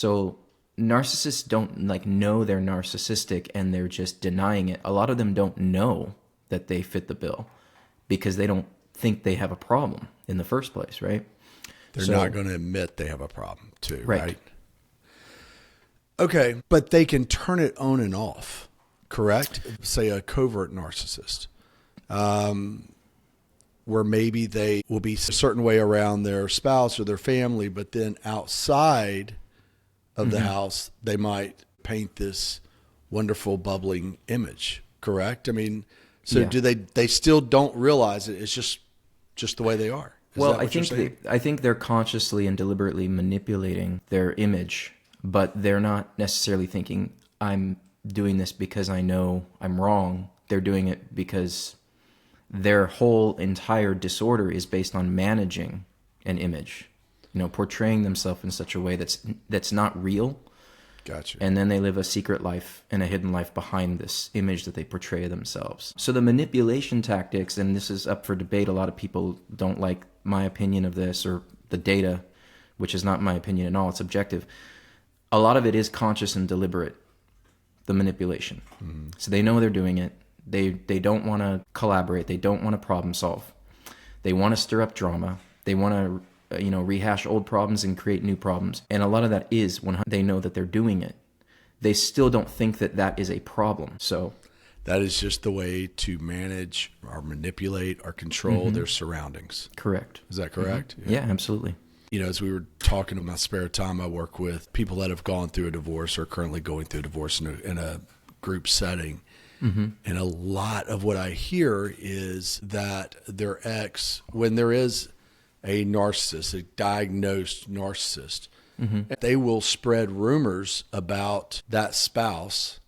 So narcissists don't like know they're narcissistic and they're just denying it. A lot of them don't know that they fit the bill because they don't think they have a problem in the first place, right? They're not going to admit they have a problem too, Right. right? Okay, but they can turn it on and off, correct? Say a covert narcissist, where maybe they will be a certain way around their spouse or their family, but then outside of the house, they might paint this wonderful bubbling image, correct? I mean, so do they still don't realize it? It's just the way they are. Well, I think they're consciously and deliberately manipulating their image, but they're not necessarily thinking, I'm doing this because I know I'm wrong. They're doing it because their whole entire disorder is based on managing an image, portraying themselves in such a way that's not real. Gotcha. And then they live a secret life and a hidden life behind this image that they portray themselves. So the manipulation tactics, and this is up for debate, a lot of people don't like my opinion of this or the data, which is not my opinion at all, it's objective. A lot of it is conscious and deliberate, the manipulation. Mm-hmm. So they know they're doing it. They don't want to collaborate. They don't want to problem solve. They want to stir up drama. They want to rehash old problems and create new problems. And a lot of that is when they know that they're doing it. They still don't think that that is a problem. So that is just the way to manage or manipulate or control their surroundings. Correct. Is that correct? Mm-hmm. Yeah, absolutely. As we were talking in my spare time, I work with people that have gone through a divorce or currently going through a divorce in a group setting. Mm-hmm. And a lot of what I hear is that their ex, when there is a narcissist, a diagnosed narcissist, they will spread rumors about that spouse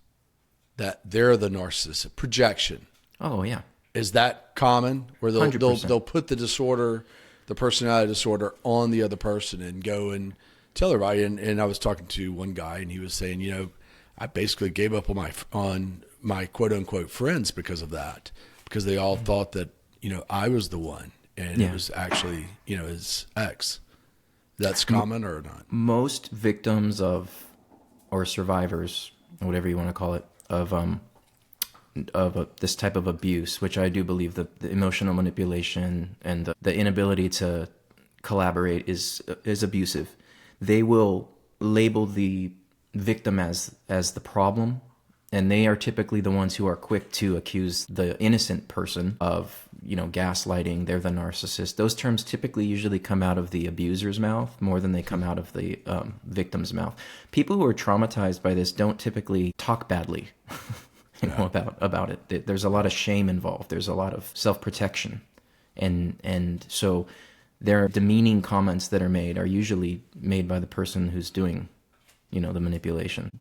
that they're the narcissist. Projection. Oh, yeah. Is that common? Where they'll put the disorder, the personality disorder, on the other person and go and tell everybody. And I was talking to one guy, and he was saying, I basically gave up on my quote unquote friends because of that, because they all thought that I was the one. And it was actually, his ex. That's common or not? Most victims or survivors, whatever you want to call it, of this type of abuse, which I do believe the emotional manipulation and the inability to collaborate is abusive. They will label the victim as the problem. And they are typically the ones who are quick to accuse the innocent person of, gaslighting. They're the narcissist. Those terms typically usually come out of the abuser's mouth more than they come out of the victim's mouth. People who are traumatized by this don't typically talk badly, about it. There's a lot of shame involved. There's a lot of self-protection, and so their demeaning comments that are made are usually made by the person who's doing, the manipulation.